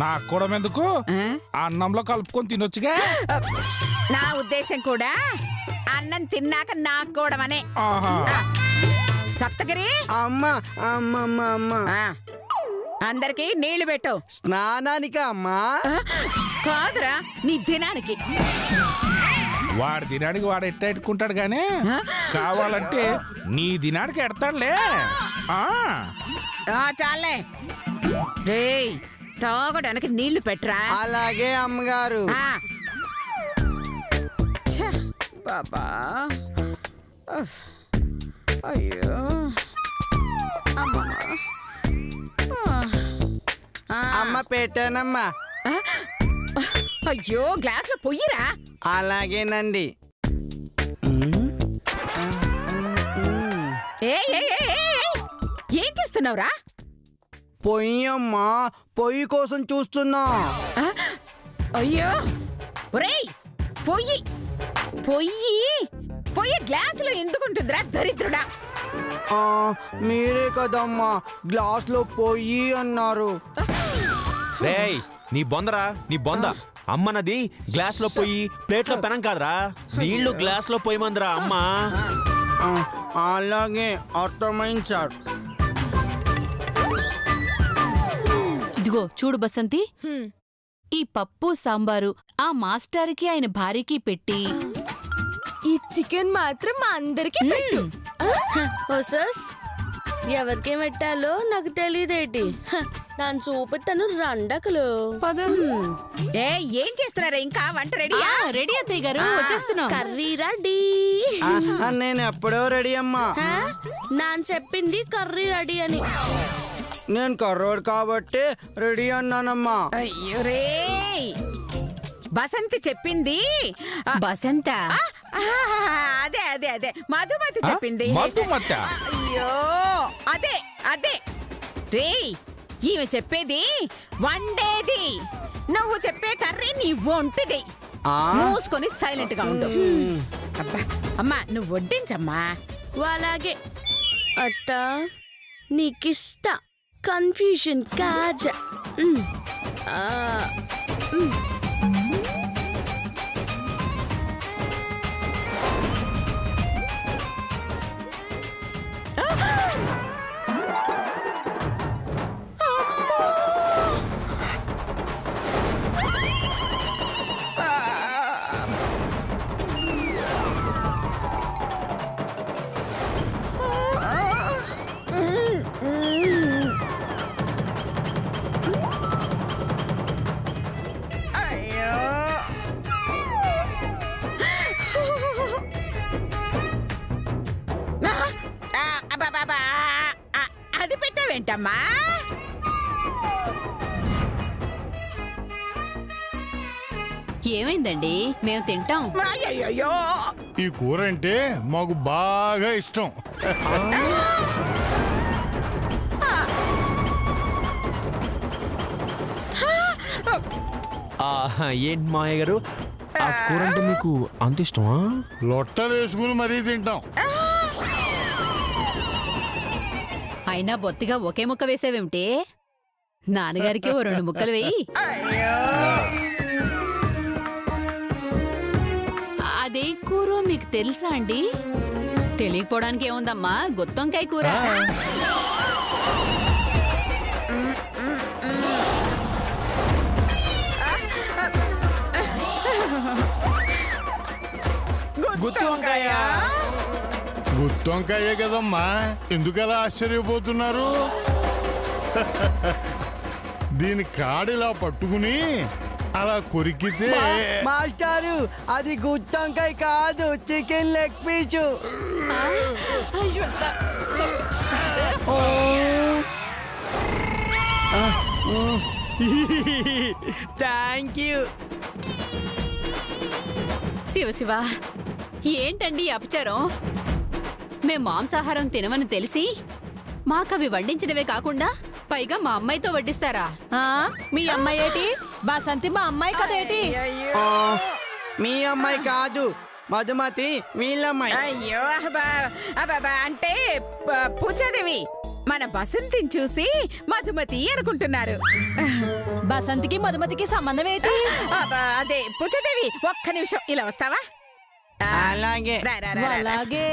నాకు కూడా ఎందుకు అన్నంలో కలుపుకొని తినొచ్చుగా. నా ఉద్దేశం కూడా అన్నం తిన్నాక నాకు కూడా అనే. సప్తగిరి అమ్మా అమ్మమ్మ అమ్మ అందరికి నీళ్లు పెట్టు. స్నానానికి అమ్మా కాదురా నీ దినానికి. వాడి దినానికి వాడు ఎట్టుకుంటాడు గానీ కావాలంటే నీ దినానికి ఎడతాడులే. చాలే రేయ్ తాగడానికి నీళ్లు పెట్టరా. అలాగే అమ్మగారు. బాబా అయ్యో అమ్మ పెట్టానమ్మా. అయ్యో గ్లాస్ లో పొయ్యిరా. అలాగేనండి. ఏం చేస్తున్నావురా? పొయ్యి అమ్మా, పొయ్యి కోసం చూస్తున్నా. అయ్యో ఒరేయ్ పొయ్యి పొయ్యి పొయ్యి గ్లాస్ లో ఎందుకుంటుందిరా దరిద్రుడా. మీరే కదమ్మా గ్లాస్ లో పొయ్యి అన్నారు. రేయ్ నీ బొందరా నీ బొంద. అమ్మనది గ్లాస్ లో పోయి ప్లేట్ లో పెనం కాదురా, నీళ్లు గ్లాస్ లో పోయమందిరా అమ్మా. అలాగే అర్థమైంది సార్. ఇదిగో చూడు బసంతి, ఈ పప్పు సాంబారు ఆ మాస్టర్కి ఆయన భార్యకి పెట్టి ఈ చికెన్ మాత్రం మా అందరికి పెట్టు. ఎవరికి పెట్టాలో నాకు తెలియదేటి. దాని చూపిస్తాను రండకలు. ఏం చేస్తున్నారా? ఇంకా వంట రెడీ? రెడీ అత్తయ్య గారు, వచ్చేస్తున్నాం. Curry ready. నేను ఎప్పుడో రెడీ అమ్మా. నాన్న చెప్పింది కర్రీ రెడీ అని. నేను కర్రోడు కాబట్టి రెడీ అన్నానమ్మా. అయ్యో రే బసంతి చెప్పింది. బసంత అదే అదే అదే మధుమతి చెప్పింది. అయ్యో అదే అదే రే ఈమె చెప్పేది వండేది, నువ్వు చెప్పే కర్రీ నీ వంటిది. మూసుకొని సైలెంట్ గా ఉండు. అమ్మా నువ్వు వడ్డించమ్మా. అలాగే అత్త నీకిస్తా. కన్ఫ్యూజన్ కాజా. అది పెట్టావేంటమ్మా? ఏమైందండి? మేము తింటాం. అయ్యయ్యో ఈ కూర అంటే మాకు బాగా ఇష్టం. ఏంటి మావయ్య గారు, ఆ కూర అంటే మీకు అంత ఇష్టమా? లొట్టలు వేసుకుని మరీ తింటాం. అయినా బొత్తిగా ఒకే ముక్క వేసేవేమిటి? నాన్నగారికి ఓ 2 ముక్కలు వేయి. అదే కూర మీకు తెలుసా అండి? తెలియకపోవడానికి ఏముందమ్మా, గుత్తొంకాయ కూర. గుత్తి వంకాయ. గుత్తొంకాయే కదమ్మా, ఎందుకలా ఆశ్చర్యపోతున్నారు? దీని కాడిలా పట్టుకుని అలా కొరికితే. మాస్టారు అది గుత్తొంకాయ కాదు, chicken leg piece. Thank you. Shiva Shiva, ఏంటండి అపచారం? మేం మాంసాహారం తినమని తెలిసి మాకవి వండించడమే కాకుండా పైగా మా అమ్మాయితో వడ్డిస్తారా? మీ అమ్మాయి ఏటి? బసంతి మా అమ్మాయి కదేటి? మీ అమ్మాయి కాదు, మధుమతి వీళ్ళమ్మాయి. అయ్యో అంటే పూజాదేవి మన బసంతిని చూసి మధుమతి అనుకుంటున్నారు. బసంతికి మధుమతికి సంబంధం ఏంటి? అదే పుచ్చదేవి, ఒక్క నిమిషం ఇలా వస్తావా? అలాగే. రా, రా, రా, రా, రా. అలాగే.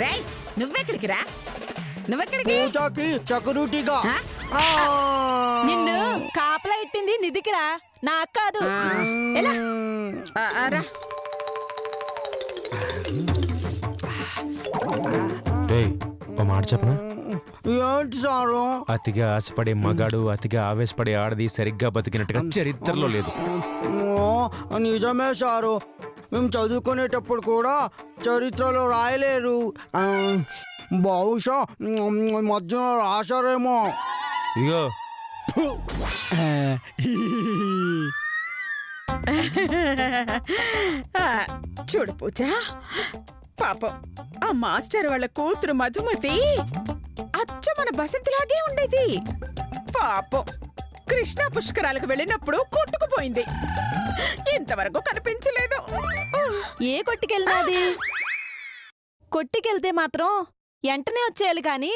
రేయ్, నువ్వెక్కడికి రా, నువ్వెక్కడికి? పూజకి చకరూటిగా. ఆ? నిన్ను కాపలా ఇట్టింది నిధికిరా, నాకు కాదు. ఎలా? రా. రేయ్ ఓ మాట చెప్పనా? ఏంటి సారు? అతిగా ఆశపడే మగాడు అతిగా ఆవేశపడే ఆడది సరిగ్గా బతికినట్టుగా చరిత్రలో లేదు. నిజమే సారు, మేము చదువుకునేటప్పుడు కూడా చరిత్రలో రాయలేరు. బహుశా మధ్యలో రాశారేమో. ఇదిగో చూడు పూజ, పాపం ఆ మాస్టర్ వాళ్ళ కూతురు మధుమతి అచ్చ మన బసంతిలాగే ఉండేది. పాపం కృష్ణా పుష్కరాలకు వెళ్ళినప్పుడు కొట్టుకుపోయింది, ఇంతవరకు కనిపించలేదు. ఏ కొట్టుకెళ్ళినది? కొట్టుకెళ్తే మాత్రం వెంటనే వచ్చేయాలి కాని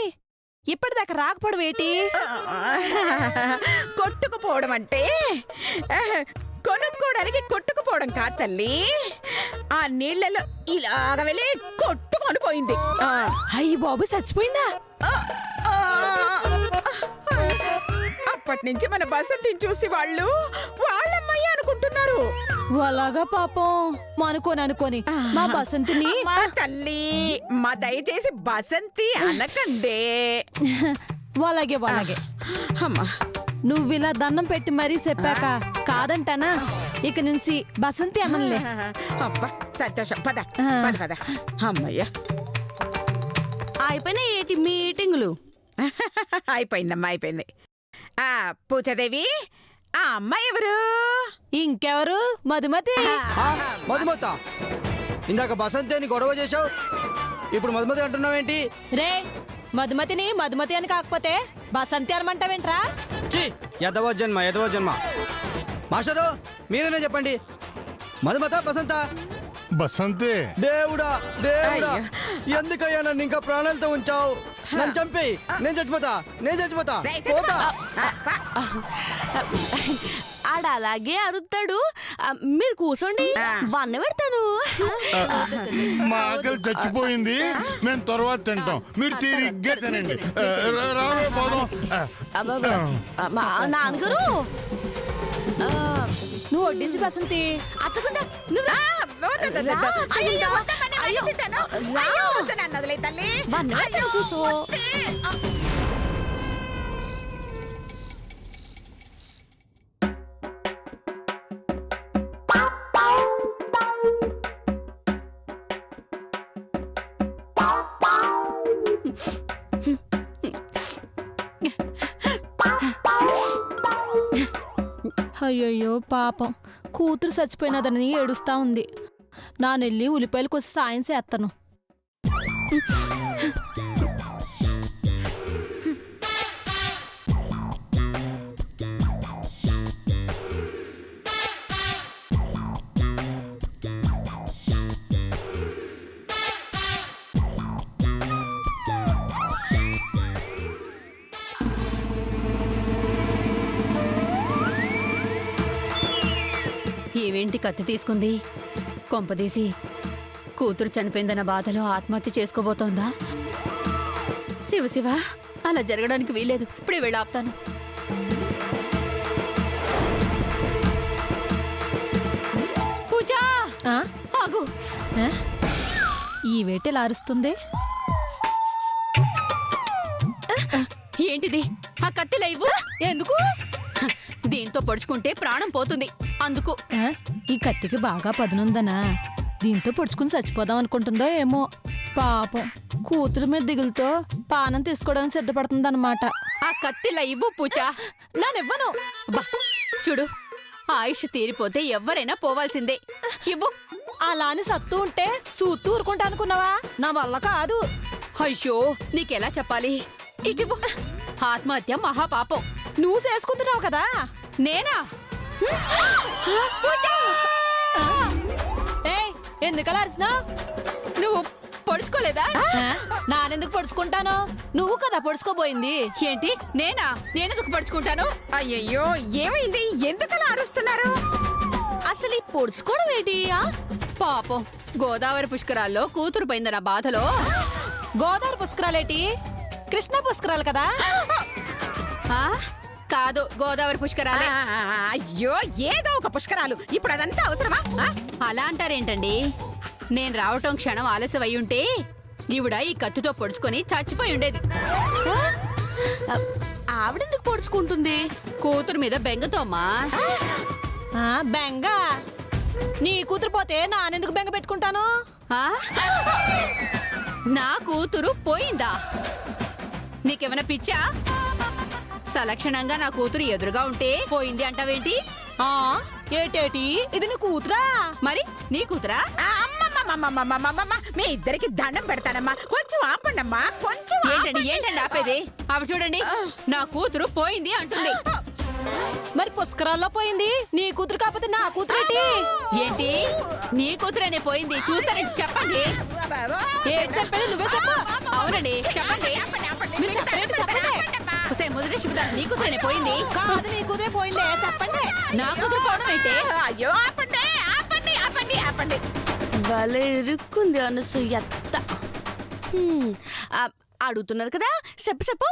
ఇప్పటిదాకా రాకపోవడం కొట్టుకుపోవడం అంటే కొనుక్కోవడానికి కొట్టుకుపోవడం కాదు తల్లి, ఆ నీళ్లలో ఇలాగ వెళ్ళి కొట్టుకొని పోయింది. అయ్యి బాబు, చచ్చిపోయిందా? అప్పటి నుంచి మన బసంతిని చూసి వాళ్ళు వాళ్ళమ్మాయి అనుకుంటున్నారు. అలాగా పాపం, అనుకోని మా బసంతిని. మా తల్లి, మా దయచేసి బసంతి అనకండే. అలాగే అమ్మా, నువ్విలా దండం పెట్టి మరీ చెప్పాక కాదంటానా? ఇక నుంచి బసంతి అనలే. అబ్బా సంతోషం, పద పద పద. అమ్మయ్యా, అయిపోయినా ఏంటి మీటింగులు? అయిపోయిందమ్మా, అయిపోయింది. పూజాదేవి, ఆ అమ్మాయి ఎవరు? ఇంకెవరు? మధుమతి. మధుమత, ఇందాక బసంతి అని గొడవ చేశావు, ఇప్పుడు మధుమతి అంటున్నావేంటి? రే, మధుమతిని మధుమతి అని కాకపోతే బసంతి అనమంటావేంట్రా? ఛీ, ఎదవ జన్మ. మాస్టరు, మీరేనే చెప్పండి, మధుమత బసంత? బసంతే. దేవుడా, ఎందుకయ్యా నన్ను ఇంకా ప్రాణాలతో ఉంచావు? నన్ను చంపి నేను చచ్చిపోతా. రేయ్, పోతా. ఆడ అలాగే అరుస్తాడు, మీరు కూర్చోండి, వన్న పెడతాను. మా ఆకలి చచ్చిపోయింది, మేము తర్వాత తింటాం, మీరు తీరిగ్గా తినండి. రావే పోదాం. నాన్నగారు, నువ్వు వడ్డించి బసంతి అత్తకుండా నువ్వు కూర్చో. అయ్యయ్యో పాపం, కూతురు చచ్చిపోయినదని ఏడుస్తా ఉంది. నానెళ్ళి ఉల్లిపాయలు కొద్ది సాయం చేస్తాను. ఏవేంటి కత్తి తీసుకుంది? కొంపదీసి కూతురు చనిపోయిందన్న బాధలో ఆత్మహత్య చేసుకోబోతోందా? శివ, అలా జరగడానికి వీలేదు. ఇప్పుడే వెళ్ళి ఆపుతాను. పూజా, ఆగు. ఈ వేటెలా అరుస్తుంది? ఏంటిది? ఆ కత్తిలా ఇవ్వు. ఎందుకు? దీంతో పొడుచుకుంటే ప్రాణం పోతుంది, అందుకు. ఈ కత్తికి బాగా పదునుందనా? దీంతో పొడుచుకుని చచ్చిపోదాం అనుకుంటుందో ఏమో. పాపం కూతురు మీద దిగులుతో పానం తీసుకోవడానికి సిద్ధపడుతుందన్నమాట. ఆ కత్తిలా ఇవ్వు పూజా. నానివ్వను. బా చూడు, ఆయుష్ తీరిపోతే ఎవరైనా పోవాల్సిందే. ఇవ్వు. అలా అని సత్తు ఉంటే సూత్తు ఊరుకుంటా అనుకున్నావా? నా వల్ల కాదు. అయ్యో, నీకెలా చెప్పాలి? ఇటివ్వు. ఆత్మహత్య మహాపాపం. నువ్వు చేసుకుంటున్నావు కదా. నేనా? ఎందుకలా అరిచినా? నువ్వు పొడుచుకోలేదా? నానెందుకు పొడుచుకుంటాను? నువ్వు కదా పొడుచుకోబోయింది. ఏంటి నేనా? నేనెందుకు పడుచుకుంటాను? అయ్యయ్యో ఏమైంది? ఎందుకలా అరుస్తున్నారు? అసలు ఈ పొడుచుకోవడం ఏంటి? పాపం గోదావరి పుష్కరాల్లో కూతురు పోయిందన్న బాధలో. గోదావరి పుష్కరాలేటి? కృష్ణ పుష్కరాలు కదా. ఆ కాదు, గోదావరి పుష్కరాలే. అయ్యో ఏదో ఒక పుష్కరాలు. ఇప్పుడు అదంతా అవసరమా? అలా అంటారేంటండి? నేను రావటం క్షణం ఆలస్యం అయ్యుంటే ఈవిడ ఈ కత్తితో పొడుచుకొని చచ్చిపోయి ఉండేది. ఆవిడెందుకు పొడుచుకుంటుంది? కూతురు మీద బెంగతో అమ్మా. బెంగ? నీ కూతురు పోతే నానెందుకు బెంగ పెట్టుకుంటాను? ఆ? నా కూతురు పోయిందా? నీకేమైనా పిచ్చా? సలక్షణంగా నా కూతురు ఎదురుగా ఉంటే పోయింది అంటావేంటి? ఏటేటి ఇది నీ కూతురా? మరి నీ కూతురా? అమ్మమ్మమ్మమ్మమ్మమ్మమ్మమ్మ, మీ ఇద్దరికి దండం పెడతానమ్మా. కొంచెం ఆపండమ్మా, కొంచెం ఏంటండి ఆపేది? ఆవిడ చూడండి, నా కూతురు పోయింది అంటుంది. మరి పుష్కరాల్లో పోయింది నీ కూతురు కాకపోతే నా కూతురేటి? ఏంటి నీ కూతురనే పోయింది? చూస్తారంటే చెప్పండి. ఏంటి చెప్పేది? నువ్వే చెప్పు. అవునండి చెప్పండి. మీరు చెప్పండి, చెప్పండి. ఒకసారి మొదటి చెబుతాను, నీ కూతురనే పోయింది. కాదు, నీ కూతురే పోయిందే. చెప్పండి. నా కూతురు పోవడం ఏంటి? అయ్యో ఆపండి ఆపండి ఆపండి ఆపండి. భలే ఇరుక్కుంది అనసూయ అత్త. అడుగుతున్నారు కదా, చెప్పు చెప్పు.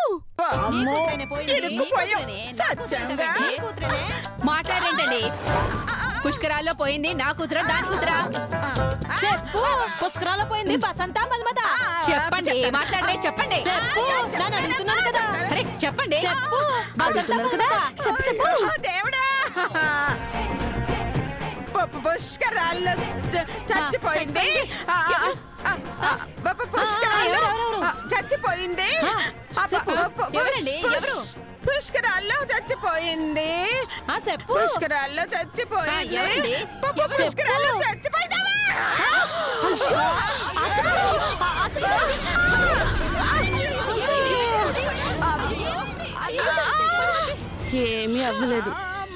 నీ కూతురేనే పోయింది. ఇరుక్కుపోయాం. నా కూతురే సత్యంగా. నీ కూతురేనే. మాట్లాడేంటండి? పుష్కరాల్లో పోయింది నా కూతురా దాని కూతురా? చెప్పు. పుష్కరాల్లో పోయింది బసంత మల్మద. చెప్పండి, మాట్లాడే చెప్పండి. చెప్పు. నన్ను అడుగుతున్నాను కదా. అరే చెప్పండి. చెప్పు. అడుగుతున్నారు కదా, చెప్పు చెప్పు. ఓ దేవుడా! పుష్కరాల్లో చచ్చిపోయింది. పుష్కరాల్లో చచ్చిపోయింది. చెప్పు. ఎవరండి? ఎవరు? పుష్కరాల్లో చచ్చిపోయింది. చెప్పు. పుష్కరాల్లో చచ్చిపోయింది. ఎవరండి? ఎవరు? పుష్కరాల్లో చచ్చిపోయిందా? ఏమీ అవ్వలేదు,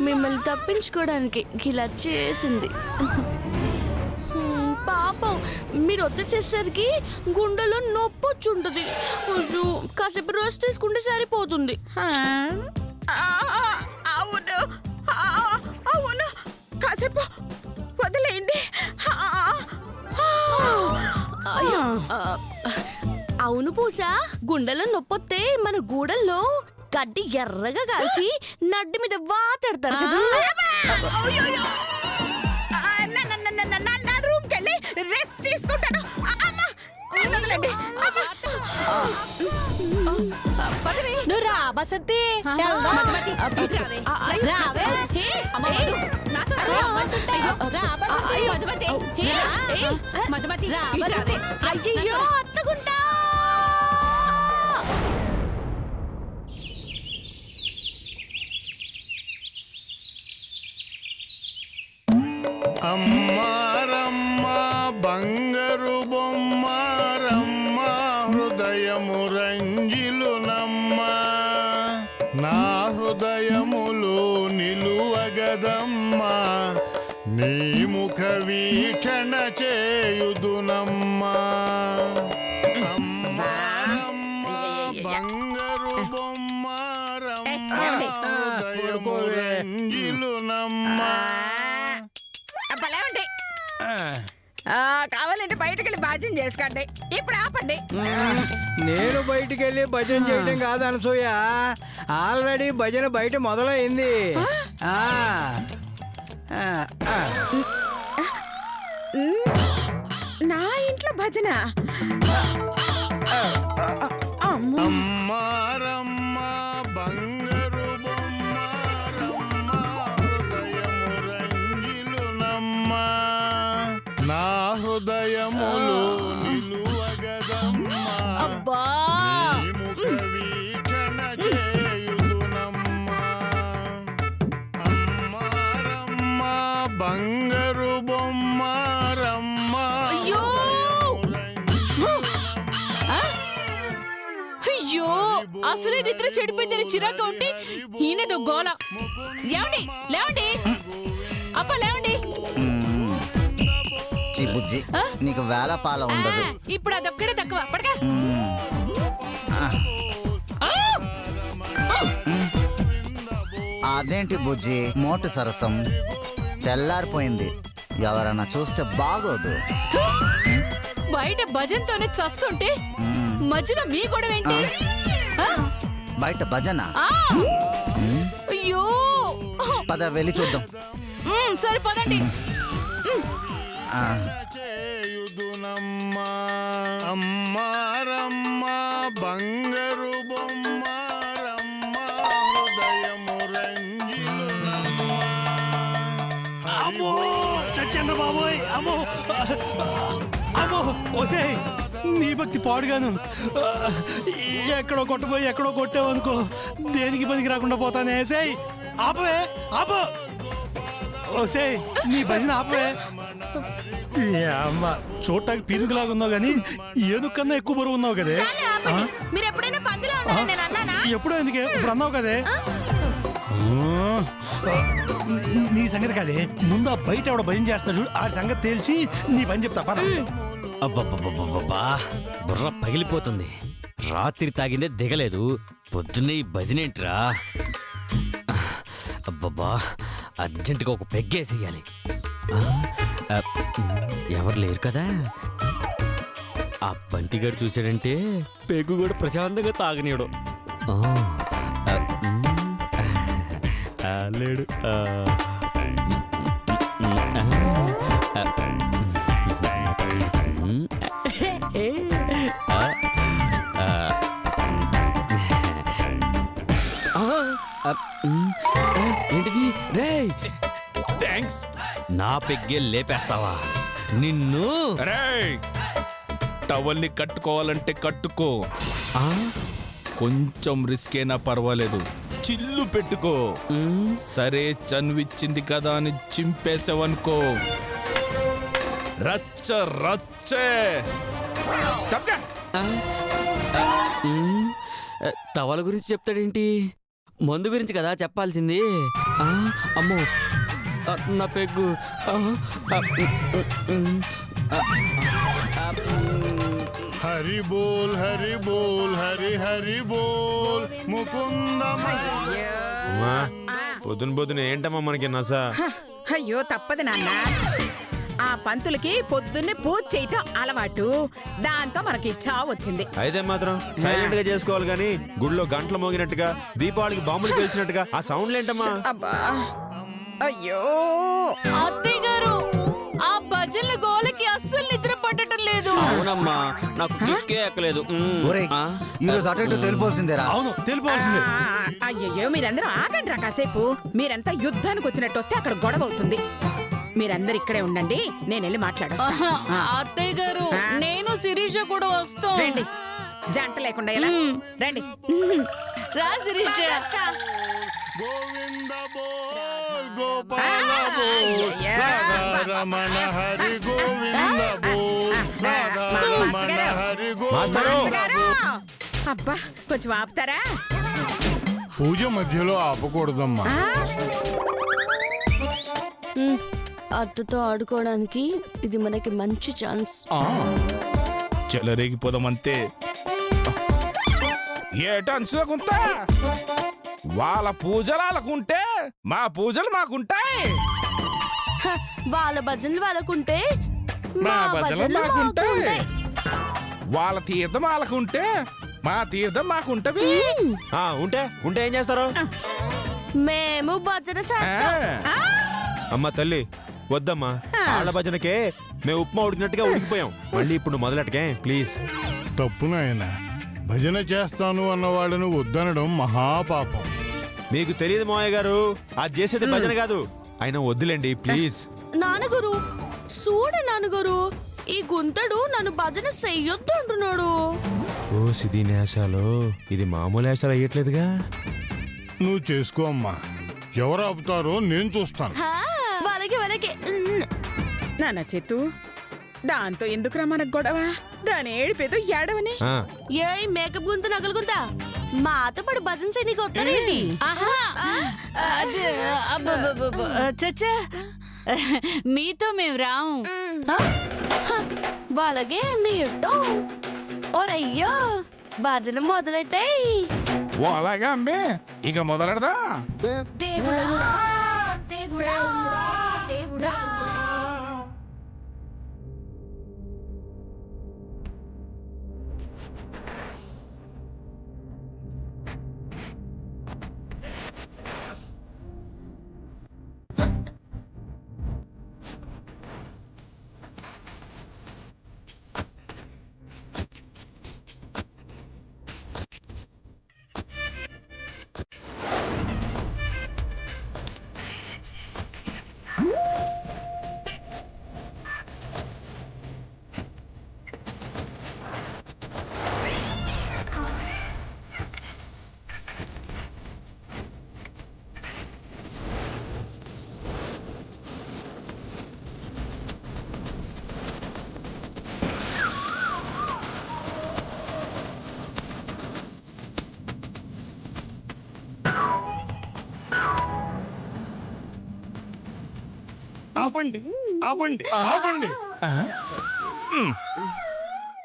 మిమ్మల్ని తప్పించుకోవడానికి ఇలా చేసింది. పాపం మీరు వచ్చేసరికి గుండెలో నొప్పి వచ్చుంటది. కాసేపు రెస్ట్ తీసుకుంటే సరిపోతుంది. అవును అవును, కాసేపు వదిలేయండి. అవును పూజ, గుండెలో నొప్పొస్తే మన గూడెల్లో గడ్డి ఎర్రగా కాల్చి నడ్డి మీద వాతెడతారు కదా. నా రూమ్ కెళ్ళి రెస్ట్ తీసుకుంటాను. అమ్మా, నన్ను వదలండి. నువ్వు రా బసంతి. మధుమతి, ఇటు రావే. రావే. అమ్మ మధు, నాతో రా. అయ్యో, రా బసంతి. మధుమతి, మధుమతి, రా ఇటు రావే. బసంతి. అయ్యో అత్తగుంటా. అమ్మారమ్మ బంగారు బొమ్మారమ్మ హృదయము రంజిలునమ్మ నా హృదయములో నిలువగదమ్మ నీ ముఖ వీక్షణ చేయుదునమ్మా. అమ్మారమ్మ బంగారు బొమ్మారమ్మ హృదయము రంజిలునమ్మ. లేవండి. కావాలంటే బయటకు వెళ్ళి భాజ్యం చేసుకోండి. ఇప్పుడు ఆపండి. నేను బయటికి వెళ్ళి భజన చేయడం కాదు అనసూయ, ఆల్రెడీ భజన బయట మొదలైంది. నా ఇంట్లో భజన. అమ్మారమ్మ బంగారు బొమ్మారమ్మ హృదయము రంజిలునమ్మ నా హృదయములో నిలువగదమ్మ అబ్బా నీ ముఖ వీక్షణ చేయుదునమ్మ. అమ్మారమ్మ బంగారు బొమ్మారమ్మ అయ్యో అయ్యో, అసలే నిద్ర చెడిపోయిందని చిరాగ్గా ఉంటే ఈయనదో గోల. లేవండి లేవండి, అప్ప లేవండి. పిచ్చి బుజ్జి నీకు వేల పాల ఉండదు. ఇప్పుడు అదొక్కడే తక్కువ పడగా. అదేంటి బుజ్జి మోటు సరసం తెల్లారిపోయింది, ఎవరన్నా చూస్తే బాగోదు. బయట భజన్తోనే చస్తుంటే మధ్యలో మీ గొడవ ఏంటి? బయట భజన? అయ్యో పద వెళ్ళి చూద్దాం. సరే పదండి. చేయుదునమ్మా అమ్మారమ్మ బంగారు బొమ్మారమ్మ హృదయము రంజిలునమ్మా. అమ్మో చచ్చండ బాబోయ్, అమ్మో అమ్మో ఓసే నీ భక్తి పాడుగాను. ఎక్కడో కొట్టబోయి ఎక్కడో కొట్టావనుకో, దేనికి పనికి రాకుండా పోతానే. ఏసేయ్ ఆపవే, ఆపు. ఓసే నీ భజన ఆపవే. అమ్మ చూడటానికి పీనుగులాగా ఉన్నావు కానీ ఏనుగు కన్నా ఎక్కువ బరువు ఉన్నావు కదే. మీరు ఎప్పుడైనా పందిలో ఉన్నారని నేను అన్నానా? ఎప్పుడో ఎందుకే ఇప్పుడు అన్నావు కదే. నీ సంగతి కాదే, ముందు ఆ బయట ఎవడ భయం చేస్తున్నాడు ఆ సంగతి తేల్చి నీ పని చెప్తా పద. అబ్బబ్బబ్బబ్బబ్బా, బుర్ర పగిలిపోతుంది. రాత్రి తాగిందే దిగలేదు, పొద్దున్నే ఈ భజనేంట్రా. అబ్బబ్బా, అర్జెంటుగా ఒక పెగ్గేసేయాలి. ఎవరు లేరు కదా. ఆ బంటిగాడు చూశాడంటే పెగ్గు కూడా ప్రశాంతంగా తాగనీయడు. లేడు. ఏంటిది రే? థ్యాంక్స్. నా పెగ్గే లేపేస్తావా నిన్ను? రేయ్, టవల్ని కట్టుకోవాలంటే కట్టుకో. కొంచెం రిస్క్ అయినా పర్వాలేదు, చిల్లు పెట్టుకో. సరే చనువిచ్చింది కదా అని చింపేసావనుకో రచ్చ రచ్చే. చప్పగా. టవల గురించి చెప్తాడేంటి? మందు గురించి కదా చెప్పాల్సింది. అమ్మో నా పెగ్గు. హరి బోల్ హరి బోల్ హరి హరి బోల్ ముకుంద. పొద్దున ఏంటమ్మా మనకి నసా? అయ్యో తప్పదు నాన్న, ఆ పంతులకి పొద్దున్నే పూజ చేయటం అలవాటు, దాంతో మనకి చావు వచ్చింది. అయితే మాత్రం సైలెంట్ గా చేసుకోవాలి కానీ గుడిలో గంటలు మోగినట్టుగా దీపావళికి బాంబులు పేల్చినట్టుగా ఆ సౌండ్లు ఏంటమ్మా? అబ్బా అయ్యో అత్తయ్య గారు, ఆ భజనల గోలకి అస్సలు నిద్ర పట్టడం లేదు. అవునమ్మా, నాకు కిక్కే ఎక్కలేదు. ఒరేయ్, ఈ రోజు అటు ఇటు తెలిపోవాల్సిందేరా. అవును తెలిపోవాల్సిందే. అయ్యయ్యో మీరందరూ ఆగండి రా కాసేపు. మీరంతా యుద్ధానికి వచ్చినట్టు వస్తే అక్కడ గొడవ అవుతుంది. మీరందరు ఇక్కడే ఉండండి, నేను వెళ్ళి మాట్లాడొస్తా. అత్తయ్య గారు, నేను శిరీష కూడా వస్తాం. రండి, జంట లేకుండా ఎలా రండి. రా శిరీష. గోవింద బోల్ గోపాల బోల్ రాధారమణ హరి గోవింద బోల్ రాధారమణ హరి గోవింద. అబ్బా కొంచెం ఆపుతారా? పూజ మధ్యలో ఆపకూడదమ్మా. అత్తతో ఆడుకోవడానికి ఇది మనకి మంచి ఛాన్స్. చెలరేగిపోదామంతే. ఏటంచుకుంటా వాళ్ళ పూజలు వాళ్ళకుంటే మా పూజలు మాకుంటాయి. వాళ్ళ భజనలు వాళ్ళకుంటే మా భజనలు మాకుంటాయి. వాళ్ళ తీర్థం వాళ్ళకుంటే మా తీర్థం మాకుంటవి. ఉంటే ఉంటే ఏం చేస్తారు? మేము భజన చేస్తాం. అమ్మ తల్లి వద్దమ్మా, ఆళ్ళ భజనకే మేము ఉప్మా ఉడికినట్టుగా ఉడికిపోయాం. మళ్ళీ ఇప్పుడు మొదలెట్టకే ప్లీజ్. తప్పు నాయన, భజన చేస్తాను అన్న వాళ్ళను వద్దనడం మహాపాపం. మీకు తెలియదు మావయ్య గారు, అది చేసేది భజన కాదు. అయినా వద్దులేండి ప్లీజ్. నాన్నగారు చూడ, నాన్నగారు ఈ గుంతడు నన్ను భజన చెయ్యొద్దు అంటున్నాడు. ఓ సిది నేషాలు, ఇది మామూలు నేషాలు అయ్యట్లేదుగా. నువ్వు చేసుకో అమ్మా, ఎవరు ఆపుతారో నేను చూస్తాను. వాళ్ళకి వాళ్ళకి నాన్న చేతు, దాంతో ఎందుకురా మనకు గొడవ? దాని ఏడిపేదో ఏడవని. ఏ మేకప్ గుంత నగలు గుంత మాతో పాటు భజన చేయనీకి వస్తారేంటి? చచ్చా, మీతో మేము రాము. బాలగే మీటో ఓరయ్యో భజన మొదలెట్టాయి. ఓ అలాగా అంబే, ఇక మొదలెడదా? దేవుడా దేవుడా దేవుడా. ఆపండి ఆపండి ఆపండి.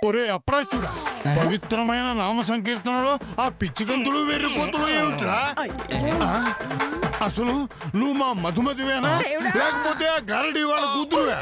ఒరే అప్రాచుడా, పవిత్రమైన నామ సంకీర్తనలో ఆ పిచ్చి గంతులు వెర్రిపోతులు ఏమిట్రా? అసలు నువ్వు మా మధుమతివేనా, లేకపోతే ఆ గారడి వాళ్ళ కూతురువే?